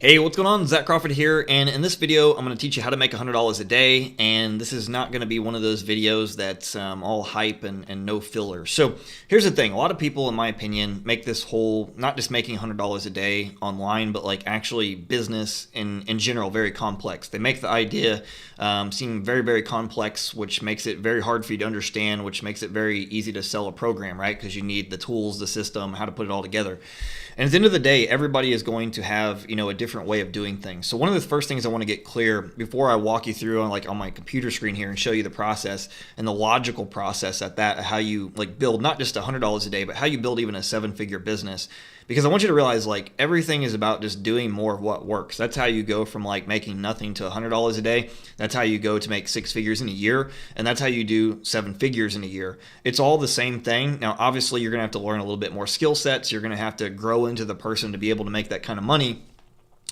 Hey, what's going on? Zach Crawford here, and in this video, I'm going to teach you how to make $100 a day, and this is not going to be one of those videos that's all hype and no filler. So here's the thing. A lot of people, in my opinion, make this whole, not just making $100 a day online, but like actually business in general very complex. They make the idea seem very, very complex, which makes it very hard for you to understand, which makes it very easy to sell a program, right? Because you need the tools, the system, how to put it all together. And at the end of the day, everybody is going to have, a different way of doing things. So one of the first things I want to get clear before I walk you through on my computer screen here and show you the process and the logical process at that, how you build not just $100 a day, but how you build even a 7-figure business. Because I want you to realize everything is about just doing more of what works. That's how you go from making nothing to $100 a day. That's how you go to make 6 figures in a year. And that's how you do 7 figures in a year. It's all the same thing. Now, obviously, you're going to have to learn a little bit more skill sets. You're going to have to grow into the person to be able to make that kind of money.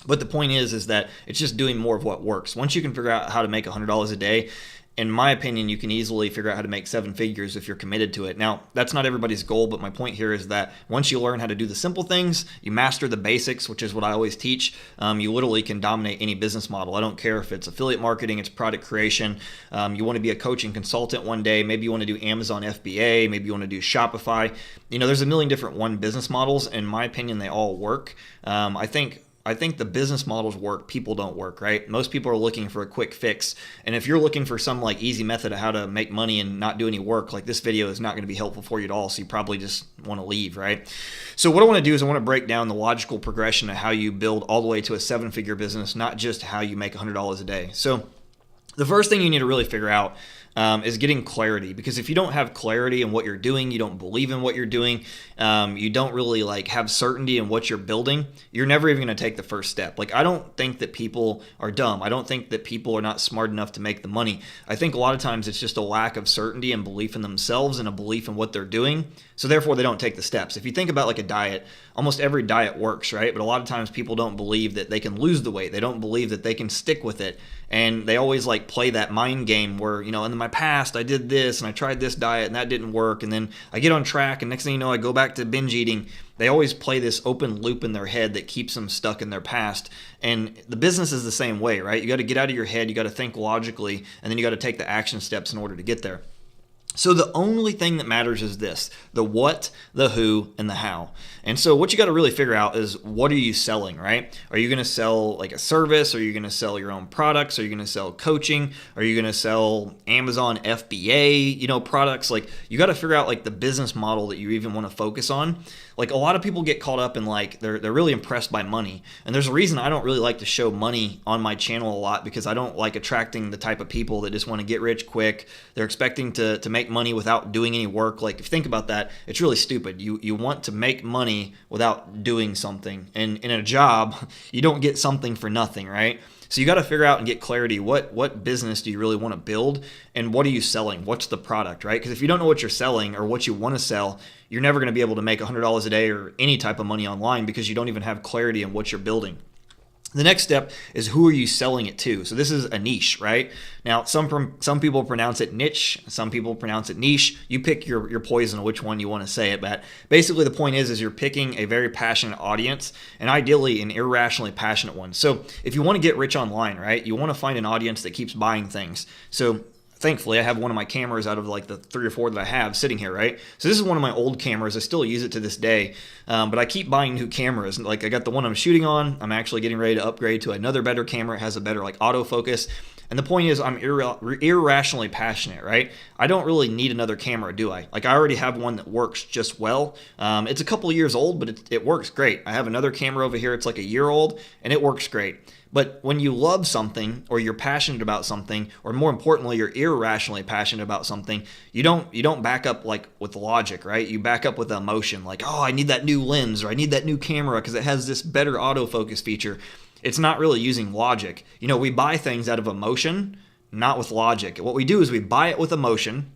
But the point is that it's just doing more of what works. Once you can figure out how to make $100 a day, in my opinion, you can easily figure out how to make 7 figures if you're committed to it. Now, that's not everybody's goal, but my point here is that once you learn how to do the simple things, you master the basics, which is what I always teach, you literally can dominate any business model. I don't care if it's affiliate marketing, it's product creation, you want to be a coach and consultant one day, maybe you want to do Amazon FBA, maybe you want to do Shopify. There's a million different business models. In my opinion, they all work. I think the business models work, people don't work, right? Most people are looking for a quick fix. And if you're looking for some easy method of how to make money and not do any work, this video is not going to be helpful for you at all. So you probably just want to leave, right? So what I want to do is I want to break down the logical progression of how you build all the way to a 7-figure business, not just how you make $100 a day. So the first thing you need to really figure out is getting clarity, because if you don't have clarity in what you're doing, you don't believe in what you're doing, you don't really have certainty in what you're building, you're never even going to take the first step. I don't think that people are dumb. I don't think that people are not smart enough to make the money. I think a lot of times it's just a lack of certainty and belief in themselves and a belief in what they're doing. So therefore they don't take the steps. If you think about a diet, almost every diet works, right? But a lot of times people don't believe that they can lose the weight. They don't believe that they can stick with it. And they always play that mind game where, in my past I did this and I tried this diet and that didn't work. And then I get on track and next thing you know, I go back to binge eating. They always play this open loop in their head that keeps them stuck in their past. And the business is the same way, right? You got to get out of your head. You got to think logically, and then you got to take the action steps in order to get there. So the only thing that matters is this: the what, the who, and the how. And so what you got to really figure out is, what are you selling, right? Are you going to sell a service? Are you going to sell your own products? Are you going to sell coaching? Are you going to sell Amazon FBA, products? You got to figure out the business model that you even want to focus on. A lot of people get caught up in they're really impressed by money. And there's a reason I don't really like to show money on my channel a lot, because I don't like attracting the type of people that just want to get rich quick. They're expecting to make money without doing any work. If you think about that, it's really stupid. You want to make money without doing something. And in a job, you don't get something for nothing, right? So you got to figure out and get clarity. What business do you really want to build, and what are you selling? What's the product, right? Because if you don't know what you're selling or what you want to sell, you're never going to be able to make $100 a day or any type of money online, because you don't even have clarity in what you're building. The next step is, who are you selling it to? So this is a niche, right? Now, some people pronounce it niche, some people pronounce it niche. You pick your poison, which one you want to say it. But basically the point is you're picking a very passionate audience, and ideally an irrationally passionate one. So if you want to get rich online, right, you want to find an audience that keeps buying things. So thankfully, I have one of my cameras out of the 3 or 4 that I have sitting here, right? So this is one of my old cameras. I still use it to this day, but I keep buying new cameras. I got the one I'm shooting on. I'm actually getting ready to upgrade to another better camera. It has a better autofocus. And the point is, I'm irrationally passionate, right? I don't really need another camera, do I? I already have one that works just well. It's a couple of years old, but it works great. I have another camera over here. It's a year old, and it works great. But when you love something, or you're passionate about something, or more importantly, you're irrationally passionate about something, you don't back up with logic, right? You back up with emotion, oh, I need that new lens, or I need that new camera because it has this better autofocus feature. It's not really using logic. We buy things out of emotion, not with logic. What we do is we buy it with emotion.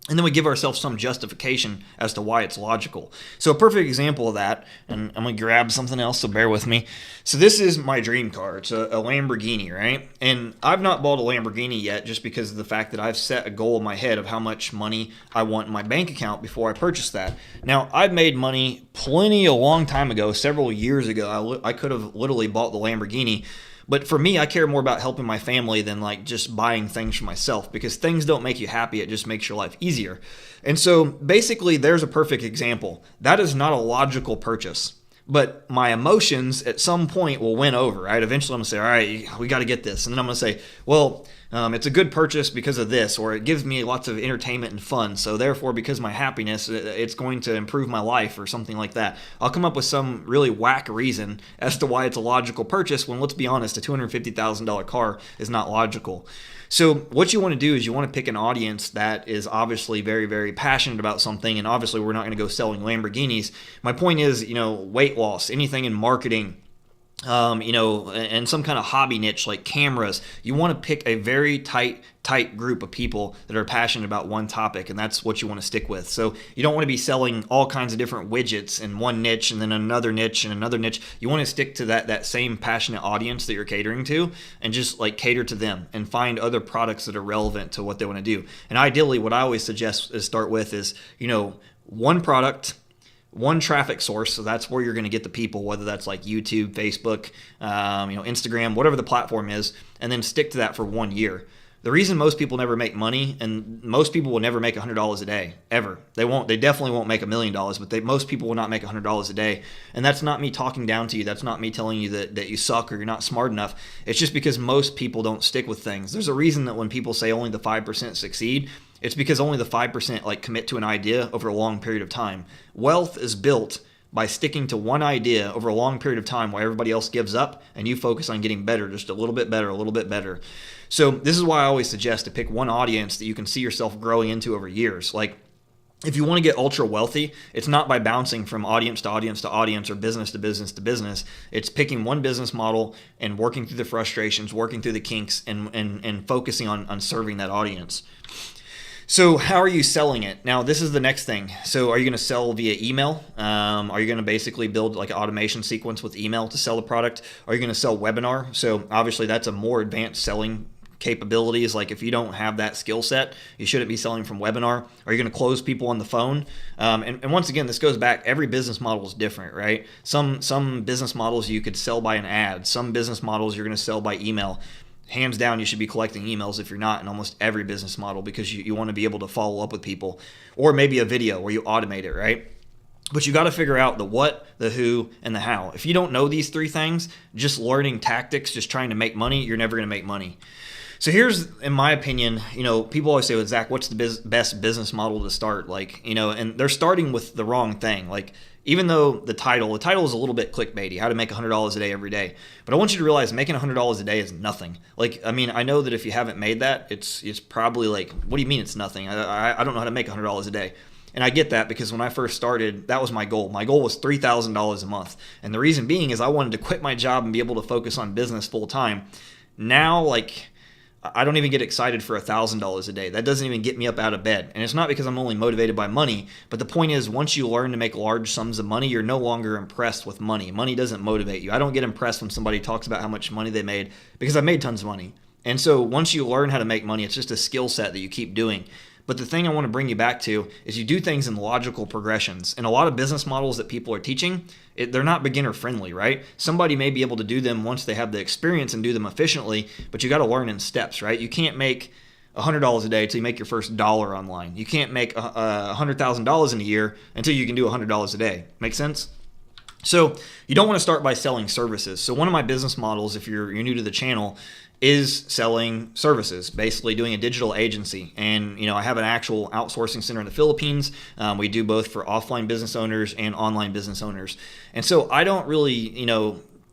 And then we give ourselves some justification as to why it's logical. So a perfect example of that, and I'm going to grab something else, so bear with me. So this is my dream car. It's a Lamborghini, right? And I've not bought a Lamborghini yet just because of the fact that I've set a goal in my head of how much money I want in my bank account before I purchase that. Now, I've made money plenty a long time ago, several years ago. I could have literally bought the Lamborghini. But for me, I care more about helping my family than like just buying things for myself, because things don't make you happy. It just makes your life easier. And so basically, there's a perfect example. That is not a logical purchase. But my emotions at some point will win over, right? Eventually I'm going to say, all right, we got to get this. And then I'm going to say, well, it's a good purchase because of this, or it gives me lots of entertainment and fun. So therefore, because of my happiness, it's going to improve my life or something like that. I'll come up with some really whack reason as to why it's a logical purchase when, let's be honest, a $250,000 car is not logical. So what you want to do is you want to pick an audience that is obviously very, very passionate about something. And obviously we're not going to go selling Lamborghinis. My point is, weight loss, anything in marketing, and some kind of hobby niche like cameras. You want to pick a very tight group of people that are passionate about one topic, and that's what you want to stick with. So you don't want to be selling all kinds of different widgets in one niche and then another niche and another niche. You want to stick to that same passionate audience that you're catering to, and just like cater to them and find other products that are relevant to what they want to do. And ideally, what I always suggest is start with is, one product, one traffic source. So that's where you're going to get the people, whether that's like YouTube, Facebook, Instagram, whatever the platform is, and then stick to that for 1 year. The reason most people never make money, and most people will never make $100 a day, ever. They definitely won't make $1 million, but most people will not make $100 a day. And that's not me talking down to you. That's not me telling you that you suck or you're not smart enough. It's just because most people don't stick with things. There's a reason that when people say only the 5% succeed, it's because only the 5% commit to an idea over a long period of time. Wealth is built by sticking to one idea over a long period of time while everybody else gives up and you focus on getting better, just a little bit better, a little bit better. So this is why I always suggest to pick one audience that you can see yourself growing into over years. Like, if you want to get ultra wealthy, it's not by bouncing from audience to audience to audience or business to business to business. It's picking one business model and working through the frustrations, working through the kinks, and focusing on serving that audience. So how are you selling it? Now, this is the next thing. So are you going to sell via email? Are you going to basically build like an automation sequence with email to sell the product? Are you going to sell webinar? So obviously that's a more advanced selling capabilities. Like, if you don't have that skill set, you shouldn't be selling from webinar. Are you going to close people on the phone? And once again, this goes back, every business model is different, right? Some business models you could sell by an ad. Some business models you're going to sell by email. Hands down, you should be collecting emails if you're not in almost every business model, because you want to be able to follow up with people, or maybe a video where you automate it, right? But you got to figure out the what, the who, and the how. If you don't know these three things, just learning tactics, just trying to make money, you're never going to make money. So here's, in my opinion, people always say, well, Zach, what's the best business model to start? And they're starting with the wrong thing. Like, even though the title is a little bit clickbaity, how to make $100 a day every day. But I want you to realize making $100 a day is nothing. I know that if you haven't made that, it's probably like, what do you mean it's nothing? I don't know how to make $100 a day. And I get that, because when I first started, that was my goal. My goal was $3,000 a month. And the reason being is I wanted to quit my job and be able to focus on business full time. Now, I don't even get excited for $1,000 a day. That doesn't even get me up out of bed. And it's not because I'm only motivated by money, but the point is, once you learn to make large sums of money, you're no longer impressed with money. Money doesn't motivate you. I don't get impressed when somebody talks about how much money they made, because I made tons of money. And so once you learn how to make money, it's just a skill set that you keep doing. But the thing I want to bring you back to is you do things in logical progressions. And a lot of business models that people are teaching, they're not beginner friendly, right? Somebody may be able to do them once they have the experience and do them efficiently, but you got to learn in steps, right? You can't make $100 a day until you make your first dollar online. You can't make $100,000 in a year until you can do $100 a day. Make sense? So you don't want to start by selling services. So one of my business models, if you're new to the channel, is selling services, basically doing a digital agency. And, I have an actual outsourcing center in the Philippines. We do both for offline business owners and online business owners. And so I don't really,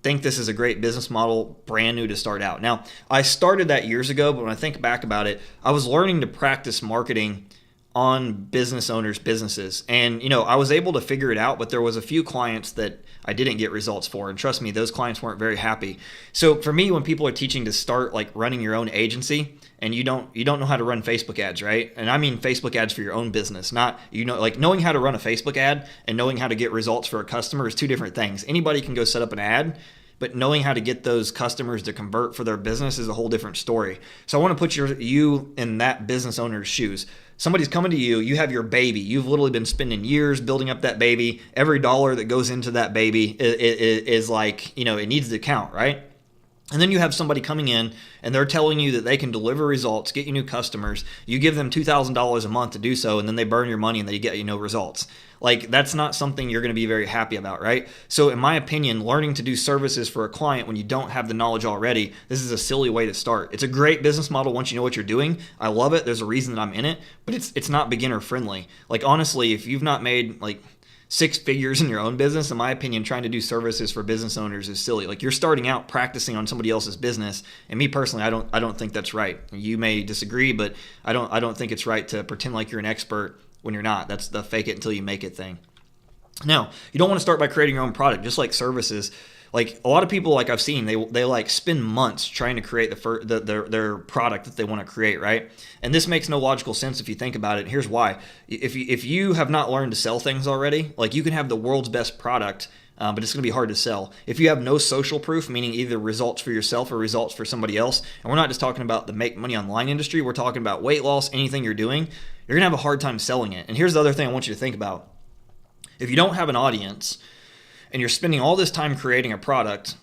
think this is a great business model brand new to start out. Now, I started that years ago, but when I think back about it, I was learning to practice marketing on business owners' businesses. And, I was able to figure it out, but there was a few clients that I didn't get results for. And trust me, those clients weren't very happy. So for me, when people are teaching to start like running your own agency and you don't know how to run Facebook ads, right? And I mean Facebook ads for your own business, not, like knowing how to run a Facebook ad and knowing how to get results for a customer is two different things. Anybody can go set up an ad, but knowing how to get those customers to convert for their business is a whole different story. So I want to put you in that business owner's shoes. Somebody's coming to you, you have your baby. You've literally been spending years building up that baby. Every dollar that goes into that baby is like, it needs to count, right? And then you have somebody coming in and they're telling you that they can deliver results, get you new customers. You give them $2,000 a month to do so, and then they burn your money and they get you no results. Like, that's not something you're going to be very happy about, right? So in my opinion, learning to do services for a client when you don't have the knowledge already, this is a silly way to start. It's a great business model once you know what you're doing. I love it. There's a reason that I'm in it, but it's not beginner friendly. Like, honestly, if you've not made like 6 figures in your own business, in my opinion, trying to do services for business owners is silly. Like, you're starting out practicing on somebody else's business, and me personally, I don't think that's right. You may disagree, but I don't think it's right to pretend like you're an expert when you're not. That's the fake it until you make it thing. Now, you don't want to start by creating your own product, just like services. Like, a lot of people, like I've seen, they like spend months trying to create their product that they want to create, right? And this makes no logical sense if you think about it. Here's why. If you have not learned to sell things already, like, you can have the world's best product, but it's going to be hard to sell. If you have no social proof, meaning either results for yourself or results for somebody else, and we're not just talking about the make money online industry, we're talking about weight loss, anything you're doing, you're going to have a hard time selling it. And here's the other thing I want you to think about. If you don't have an audience and you're spending all this time creating a product,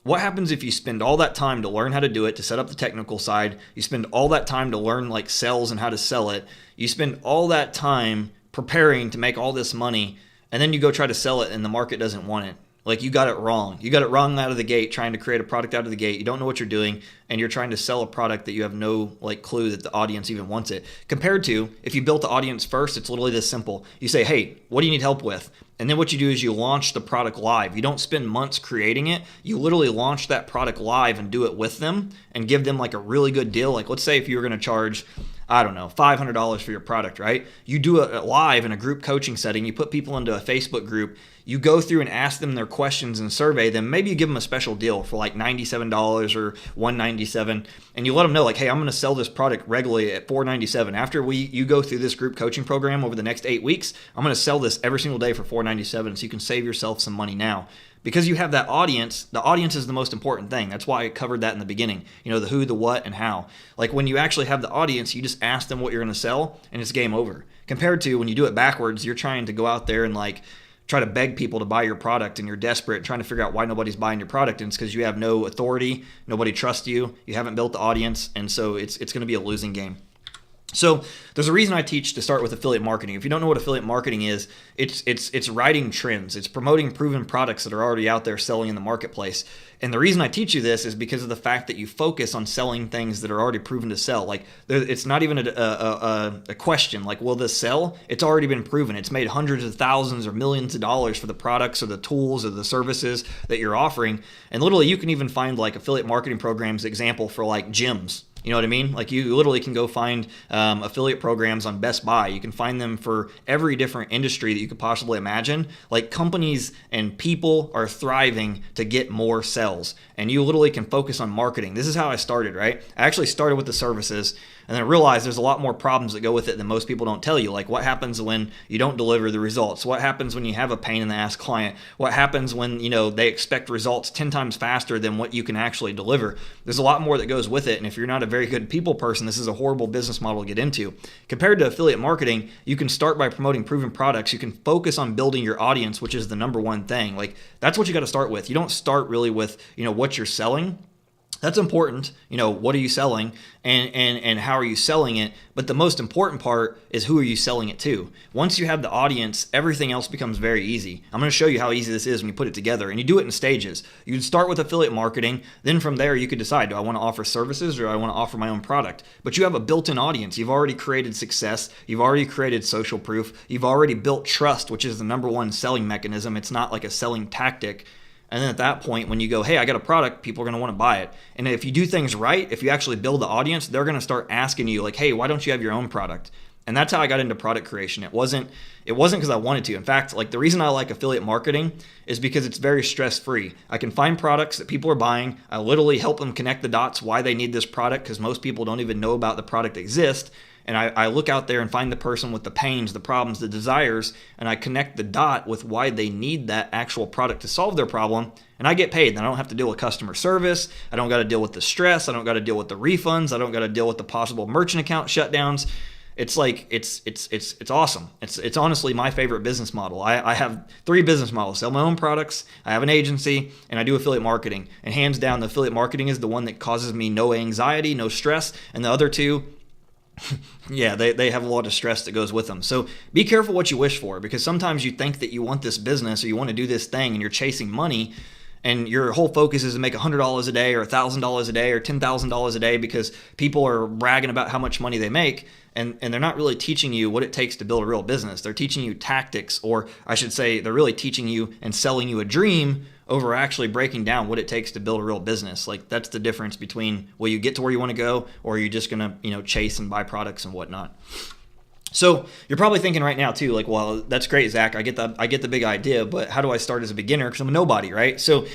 what happens if you spend all that time to learn how to do it, to set up the technical side, you spend all that time to learn like sales and how to sell it, you spend all that time preparing to make all this money, and then you go try to sell it and the market doesn't want it? Like, you got it wrong. You got it wrong out of the gate, trying to create a product out of the gate. You don't know what you're doing, and you're trying to sell a product that you have no like clue that the audience even wants it. Compared to if you built the audience first, it's literally this simple. You say, hey, what do you need help with? And then what you do is you launch the product live. You don't spend months creating it. You literally launch that product live and do it with them and give them like a really good deal. Like, let's say if you were going to charge, I don't know, $500 for your product, right? You do it live in a group coaching setting. You put people into a Facebook group. You go through and ask them their questions and survey them. Maybe you give them a special deal for like $97 or $197, and you let them know like, hey, I'm going to sell this product regularly at $497. After you go through this group coaching program over the next 8 weeks, I'm going to sell this every single day for $497, so you can save yourself some money now. Because you have that audience, the audience is the most important thing. That's why I covered that in the beginning. The who, the what, and how. Like, when you actually have the audience, you just ask them what you're going to sell, and it's game over. Compared to when you do it backwards, you're trying to go out there and like try to beg people to buy your product, and you're desperate, trying to figure out why nobody's buying your product, and it's because you have no authority, nobody trusts you, you haven't built the audience, and so it's going to be a losing game. So there's a reason I teach to start with affiliate marketing. If you don't know what affiliate marketing is, it's riding trends. It's promoting proven products that are already out there selling in the marketplace. And the reason I teach you this is because of the fact that you focus on selling things that are already proven to sell. Like, it's not even a question like, will this sell? It's already been proven. It's made hundreds of thousands or millions of dollars for the products or the tools or the services that you're offering. And literally, you can even find like affiliate marketing programs example for like gyms. You know what I mean? Like, you literally can go find affiliate programs on Best Buy. You can find them for every different industry that you could possibly imagine. Like, companies and people are thriving to get more sales. And you literally can focus on marketing. This is how I started, right? I actually started with the services, and then I realized there's a lot more problems that go with it than most people don't tell you. Like, what happens when you don't deliver the results? What happens when you have a pain in the ass client? What happens when, they expect results 10 times faster than what you can actually deliver? There's a lot more that goes with it. And if you're not a very good people person, this is a horrible business model to get into. Compared to affiliate marketing, you can start by promoting proven products. You can focus on building your audience, which is the number one thing. Like, that's what you got to start with. You don't start really with, what you're selling. That's important. What are you selling and how are you selling it? But the most important part is who are you selling it to? Once you have the audience, everything else becomes very easy. I'm going to show you how easy this is when you put it together, and you do it in stages. You start with affiliate marketing. Then from there, you could decide, do I want to offer services or do I want to offer my own product? But you have a built-in audience. You've already created success. You've already created social proof. You've already built trust, which is the number one selling mechanism. It's not like a selling tactic. And then at that point, when you go, hey, I got a product, people are going to want to buy it. And if you do things right, if you actually build the audience, they're going to start asking you like, hey, why don't you have your own product? And that's how I got into product creation. It wasn't because I wanted to. In fact, like the reason I like affiliate marketing is because it's very stress-free. I can find products that people are buying. I literally help them connect the dots why they need this product, because most people don't even know about the product exists. And I look out there and find the person with the pains, the problems, the desires, and I connect the dot with why they need that actual product to solve their problem. And I get paid. And I don't have to deal with customer service. I don't got to deal with the stress. I don't got to deal with the refunds. I don't got to deal with the possible merchant account shutdowns. It's like, it's awesome. It's honestly my favorite business model. I have 3 business models: sell my own products, I have an agency, and I do affiliate marketing. And hands down, the affiliate marketing is the one that causes me no anxiety, no stress. And the other 2, yeah, they have a lot of stress that goes with them. So be careful what you wish for, because sometimes you think that you want this business or you want to do this thing and you're chasing money, and your whole focus is to make $100 a day or $1,000 a day or $10,000 a day because people are bragging about how much money they make. And they're not really teaching you what it takes to build a real business. They're teaching you tactics, or I should say they're really teaching you and selling you a dream over actually breaking down what it takes to build a real business. Like, that's the difference between, will you get to where you want to go, or are you just going to, chase and buy products and whatnot. So you're probably thinking right now too, like, well, that's great, Zach. I get the big idea, but how do I start as a beginner? Because I'm a nobody, right? So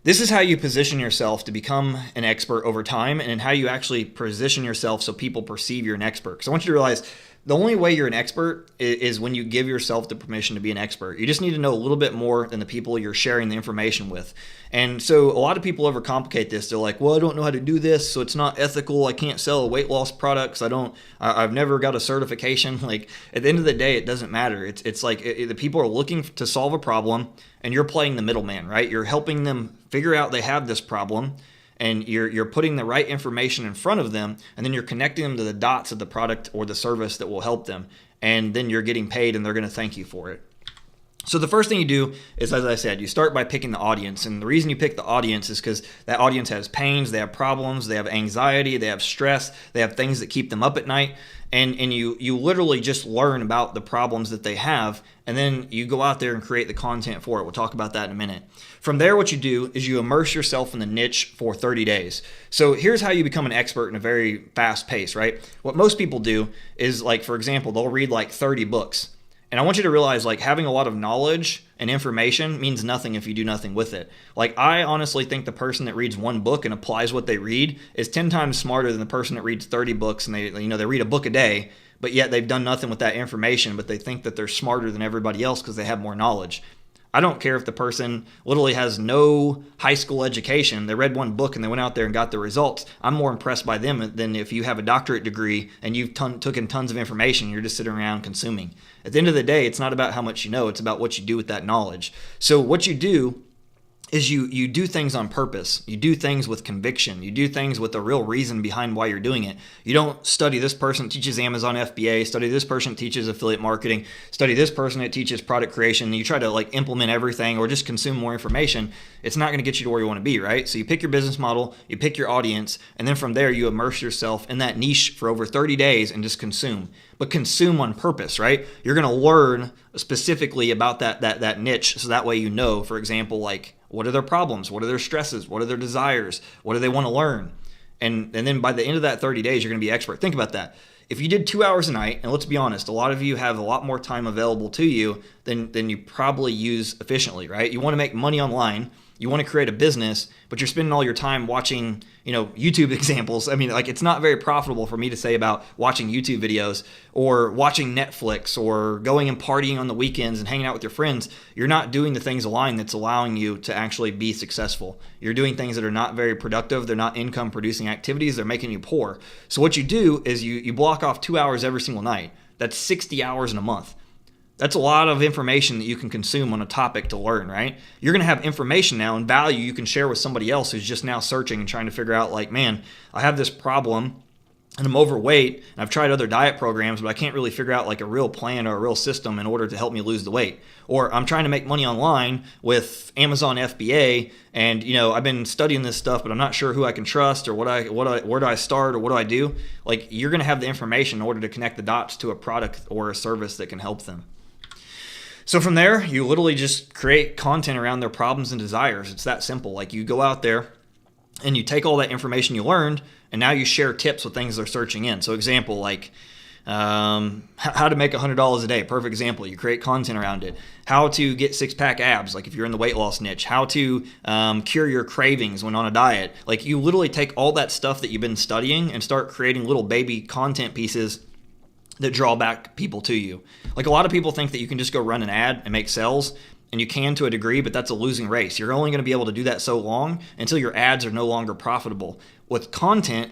this is how you position yourself to become an expert over time, and how you actually position yourself so people perceive you're an expert. Because I want you to realize the only way you're an expert is when you give yourself the permission to be an expert. You just need to know a little bit more than the people you're sharing the information with. And so a lot of people overcomplicate this. They're like, well, I don't know how to do this, so it's not ethical. I can't sell weight loss products. I've never got a certification. Like, at the end of the day, it doesn't matter. It's like the people are looking to solve a problem, and you're playing the middleman, right? You're helping them figure out they have this problem, and you're putting the right information in front of them, and then you're connecting them to the dots of the product or the service that will help them. And then you're getting paid, and they're going to thank you for it. So the first thing you do is, as I said, you start by picking the audience. And the reason you pick the audience is because that audience has pains, they have problems, they have anxiety, they have stress, they have things that keep them up at night. And you literally just learn about the problems that they have, and then you go out there and create the content for it. We'll talk about that in a minute. From there, what you do is you immerse yourself in the niche for 30 days. So here's how you become an expert in a very fast pace, right? What most people do is, like, for example, they'll read like 30 books. And I want you to realize, like, having a lot of knowledge and information means nothing if you do nothing with it. Like, I honestly think the person that reads 1 book and applies what they read is 10 times smarter than the person that reads 30 books and they read a book a day, but yet they've done nothing with that information, but they think that they're smarter than everybody else because they have more knowledge. I don't care if the person literally has no high school education. They read 1 book and they went out there and got the results. I'm more impressed by them than if you have a doctorate degree and you've taken tons of information and you're just sitting around consuming. At the end of the day, it's not about how much you know. It's about what you do with that knowledge. So what you do is you do things on purpose. You do things with conviction. You do things with a real reason behind why you're doing it. You don't study this person that teaches Amazon FBA, study this person that teaches affiliate marketing, study this person that teaches product creation, and you try to like implement everything or just consume more information. It's not going to get you to where you want to be, right? So you pick your business model, you pick your audience, and then from there you immerse yourself in that niche for over 30 days and just consume. But consume on purpose, right? You're going to learn specifically about that niche, so that way you know, for example, like, what are their problems? What are their stresses? What are their desires? What do they want to learn? And then by the end of that 30 days, you're going to be expert. Think about that. If you did 2 hours a night, and let's be honest, a lot of you have a lot more time available to you than you probably use efficiently, right? You want to make money online. You want to create a business, but you're spending all your time watching, YouTube examples. I mean, like, it's not very profitable for me to say about watching YouTube videos or watching Netflix or going and partying on the weekends and hanging out with your friends. You're not doing the things aligned that's allowing you to actually be successful. You're doing things that are not very productive. They're not income producing activities. They're making you poor. So what you do is you block off 2 hours every single night. That's 60 hours in a month. That's a lot of information that you can consume on a topic to learn, right? You're going to have information now and value you can share with somebody else who's just now searching and trying to figure out, like, man, I have this problem and I'm overweight and I've tried other diet programs, but I can't really figure out like a real plan or a real system in order to help me lose the weight. Or I'm trying to make money online with Amazon FBA and, I've been studying this stuff, but I'm not sure who I can trust or where do I start or what do I do? Like, you're going to have the information in order to connect the dots to a product or a service that can help them. So from there, you literally just create content around their problems and desires. It's that simple. Like, you go out there and you take all that information you learned, and now you share tips with things they're searching in. So example, like, How to make $100 a day, perfect example. You create content around it. How to get six-pack abs, like if you're in the weight loss niche. How to cure your cravings when on a diet. Like you literally take all that stuff that you've been studying and start creating little baby content pieces that draw back people to you. Like a lot of people think that you can just go run an ad and make sales, and you can to a degree, but that's a losing race. You're only going to be able to do that so long until your ads are no longer profitable. With content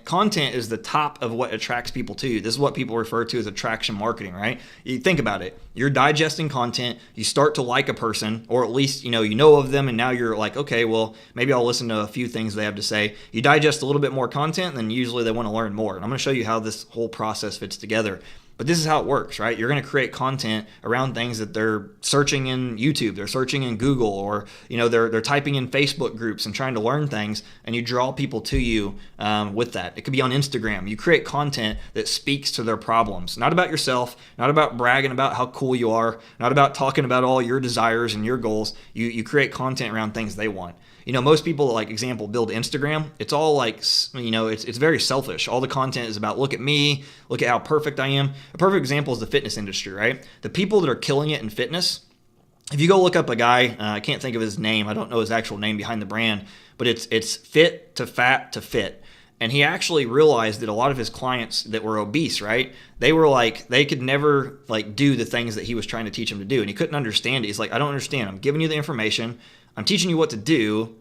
is the top of what attracts people to you. This is what people refer to as attraction marketing, right? You think about it. You're digesting content, you start to like a person, or at least you know of them, and now you're like, okay, well, maybe I'll listen to a few things they have to say. You digest a little bit more content, and then usually they want to learn more. And I'm going to show you how this whole process fits together. But this is how it works, right? You're going to create content around things that they're searching in YouTube, they're searching in Google, or they're typing in Facebook groups and trying to learn things, and you draw people to you with that. It could be on Instagram. You create content that speaks to their problems, not about yourself, not about bragging about how cool you are, not about talking about all your desires and your goals. You create content around things they want. Most people, like example, build Instagram. It's all like, it's very selfish. All the content is about, look at me, look at how perfect I am. A perfect example is the fitness industry, right? The people that are killing it in fitness, if you go look up a guy, I can't think of his name. I don't know his actual name behind the brand, but it's fit to fat to fit. And he actually realized that a lot of his clients that were obese, right? They were like, they could never like do the things that he was trying to teach them to do. And he couldn't understand it. He's like, I don't understand. I'm giving you the information. I'm teaching you what to do.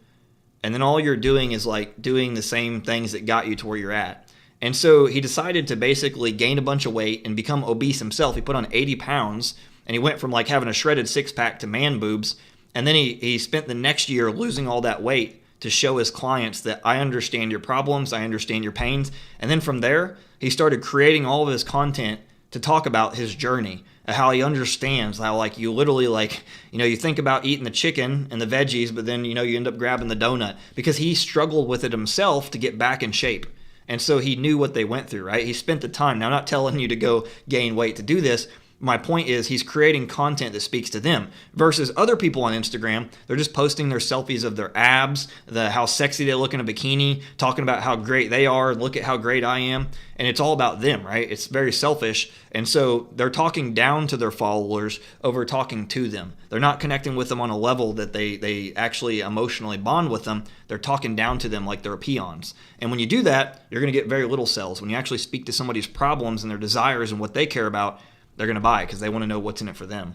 And then all you're doing is like doing the same things that got you to where you're at. And so he decided to basically gain a bunch of weight and become obese himself. He put on 80 pounds and he went from like having a shredded six pack to man boobs. And then he spent the next year losing all that weight to show his clients that I understand your problems, I understand your pains. And then from there, he started creating all of his content to talk about his journey, how he understands how like you literally like, you think about eating the chicken and the veggies, but then, you end up grabbing the donut because he struggled with it himself to get back in shape. And so he knew what they went through, right? He spent the time. Now, I'm not telling you to go gain weight to do this. My point is he's creating content that speaks to them versus other people on Instagram. They're just posting their selfies of their abs, how sexy they look in a bikini, talking about how great they are. Look at how great I am. And it's all about them, right? It's very selfish. And so they're talking down to their followers over talking to them. They're not connecting with them on a level that they actually emotionally bond with them. They're talking down to them like they're peons. And when you do that, you're going to get very little sales. When you actually speak to somebody's problems and their desires and what they care about, they're going to buy because they want to know what's in it for them.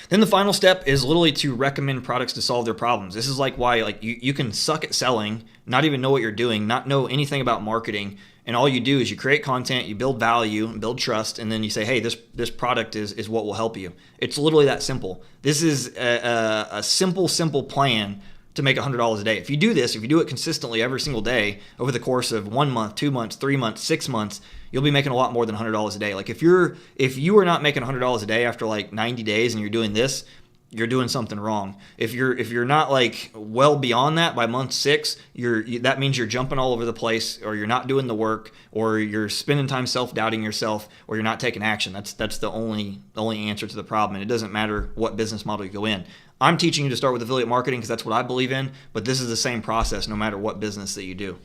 Then the final step is literally to recommend products to solve their problems. This is like why like you can suck at selling, not even know what you're doing, not know anything about marketing, and all you do is you create content, you build value, and build trust, and then you say, hey, this product is what will help you. It's literally that simple. This is a simple plan to make $100 a day. If you do this, if you do it consistently every single day over the course of 1 month, 2 months, 3 months, 6 months, you'll be making a lot more than $100 a day. Like if you are not making $100 a day after like 90 days and you're doing this, you're doing something wrong. If you're not like well beyond that by month 6, that means you're jumping all over the place, or you're not doing the work, or you're spending time self-doubting yourself, or you're not taking action. That's the only answer to the problem. And it doesn't matter what business model you go in. I'm teaching you to start with affiliate marketing because that's what I believe in, but this is the same process no matter what business that you do.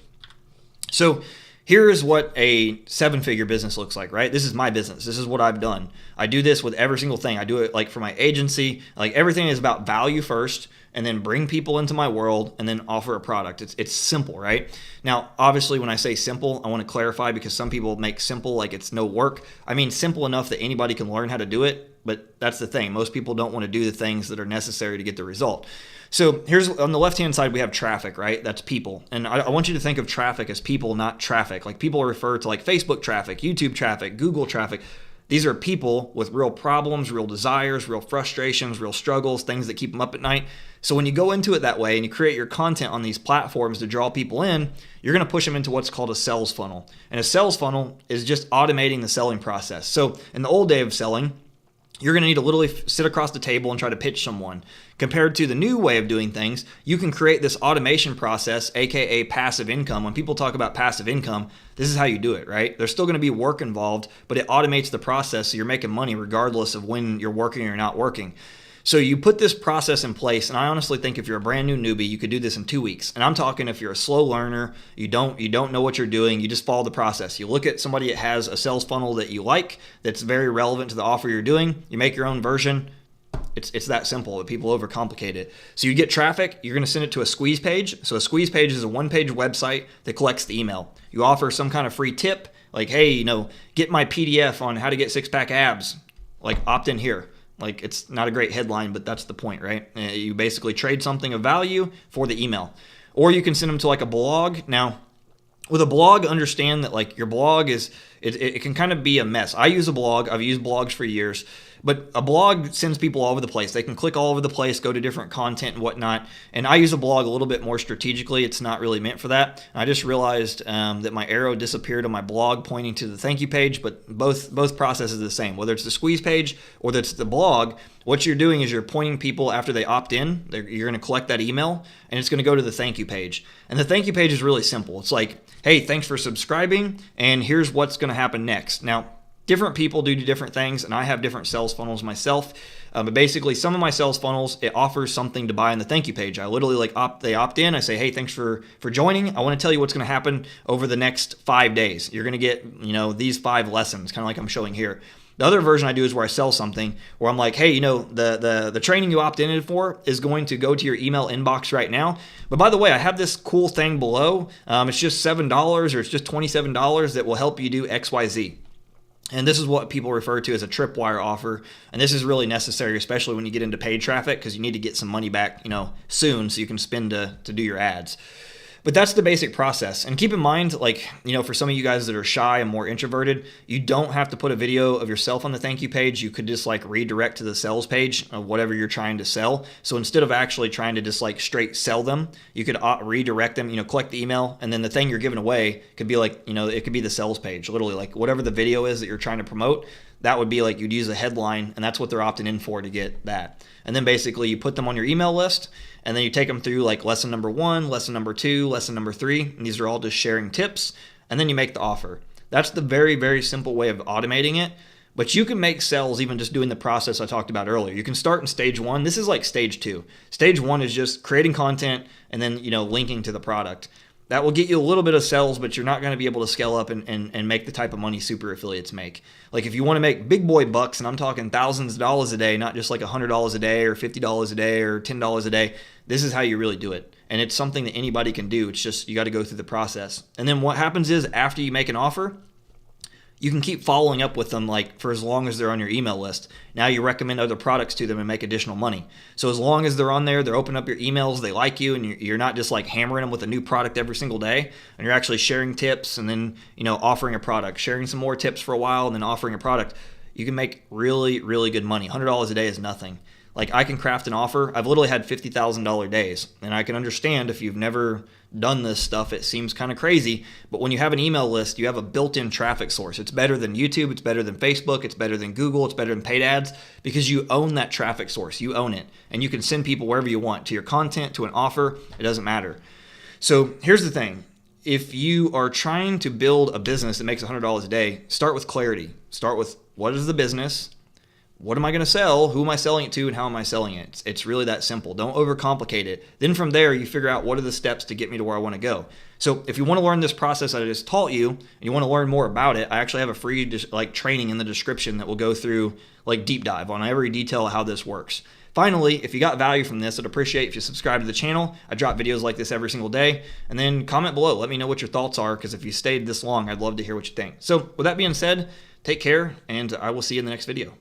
So here is what a 7-figure business looks like, right? This is my business. This is what I've done. I do this with every single thing. I do it like for my agency. Like everything is about value first, and then bring people into my world, and then offer a product. It's simple, right? Now, obviously, when I say simple, I want to clarify because some people make simple like it's no work. I mean simple enough that anybody can learn how to do it, but that's the thing. Most people don't want to do the things that are necessary to get the result. So here's on the left-hand side, we have traffic, right? That's people. And I want you to think of traffic as people, not traffic. Like people refer to like Facebook traffic, YouTube traffic, Google traffic. These are people with real problems, real desires, real frustrations, real struggles, things that keep them up at night. So when you go into it that way and you create your content on these platforms to draw people in, you're going to push them into what's called a sales funnel. And a sales funnel is just automating the selling process. So in the old day of selling, you're going to need to literally sit across the table and try to pitch someone. Compared to the new way of doing things, you can create this automation process, aka passive income. When people talk about passive income, this is how you do it, right? There's still going to be work involved, but it automates the process so you're making money regardless of when you're working or not working. So you put this process in place, and I honestly think if you're a brand new newbie, you could do this in 2 weeks. And I'm talking if you're a slow learner, you don't know what you're doing, you just follow the process. You look at somebody that has a sales funnel that you like, that's very relevant to the offer you're doing, you make your own version. It's that simple, but people overcomplicate it. So you get traffic, you're going to send it to a squeeze page. So a squeeze page is a one-page website that collects the email. You offer some kind of free tip, like, hey, get my PDF on how to get six-pack abs. Like, opt in here. Like, it's not a great headline, but that's the point, right? You basically trade something of value for the email. Or you can send them to like a blog. Now, with a blog, understand that like your blog it can kind of be a mess. I use a blog. I've used blogs for years. But a blog sends people all over the place. They can click all over the place, go to different content and whatnot. And I use a blog a little bit more strategically. It's not really meant for that. I just realized that my arrow disappeared on my blog pointing to the thank you page, but both processes are the same. Whether it's the squeeze page or that's the blog, what you're doing is you're pointing people after they opt in. You're going to collect that email, and it's going to go to the thank you page. And the thank you page is really simple. It's like, hey, thanks for subscribing, and here's what's going to happen next. Now, different people do different things, and I have different sales funnels myself. But basically, some of my sales funnels, it offers something to buy on the thank you page. I literally they opt in. I say, hey, thanks for joining. I want to tell you what's going to happen over the next 5 days. You're going to get these 5 lessons, kind of like I'm showing here. The other version I do is where I sell something, where I'm like, hey, the training you opt in for is going to go to your email inbox right now. But by the way, I have this cool thing below. It's just $7 or it's just $27 that will help you do XYZ. And this is what people refer to as a tripwire offer. And this is really necessary, especially when you get into paid traffic, because you need to get some money back, soon so you can spend to do your ads. But that's the basic process. And keep in mind, for some of you guys that are shy and more introverted, you don't have to put a video of yourself on the thank you page. You could just redirect to the sales page of whatever you're trying to sell. So instead of actually trying to just straight sell them, you could redirect them, collect the email, and then the thing you're giving away could be it could be the sales page, literally whatever the video is that you're trying to promote. That would be you'd use a headline, and that's what they're opting in for to get that. And then basically you put them on your email list, and then you take them through lesson number 1, lesson number 2, lesson number 3, and these are all just sharing tips, and then you make the offer. That's the very, very simple way of automating it, but you can make sales even just doing the process I talked about earlier. You can start in stage 1. This is like stage 2. Stage 1 is just creating content and then, linking to the product. That will get you a little bit of sales, but you're not going to be able to scale up and make the type of money super affiliates make. If you want to make big boy bucks, and I'm talking thousands of dollars a day, not just $100 a day or $50 a day or $10 a day, this is how you really do it. And it's something that anybody can do. It's just you got to go through the process. And then what happens is after you make an offer, you can keep following up with them for as long as they're on your email list. Now you recommend other products to them and make additional money. So as long as they're on there, they're opening up your emails, they like you, and you're not just hammering them with a new product every single day, and you're actually sharing tips and then offering a product, sharing some more tips for a while and then offering a product. You can make really, really good money. $100 a day is nothing. I can craft an offer. I've literally had $50,000 days, and I can understand if you've never done this stuff, it seems kind of crazy. But when you have an email list, you have a built-in traffic source. It's better than YouTube. It's better than Facebook. It's better than Google. It's better than paid ads because you own that traffic source. You own it, and you can send people wherever you want, to your content, to an offer. It doesn't matter. So here's the thing. If you are trying to build a business that makes $100 a day, start with clarity. Start with what is the business? What am I going to sell? Who am I selling it to? And how am I selling it? It's really that simple. Don't overcomplicate it. Then from there, you figure out what are the steps to get me to where I want to go. So if you want to learn this process that I just taught you, and you want to learn more about it, I actually have a free training in the description that will go through deep dive on every detail of how this works. Finally, if you got value from this, I'd appreciate if you subscribe to the channel. I drop videos like this every single day. And then comment below. Let me know what your thoughts are, because if you stayed this long, I'd love to hear what you think. So with that being said, take care, and I will see you in the next video.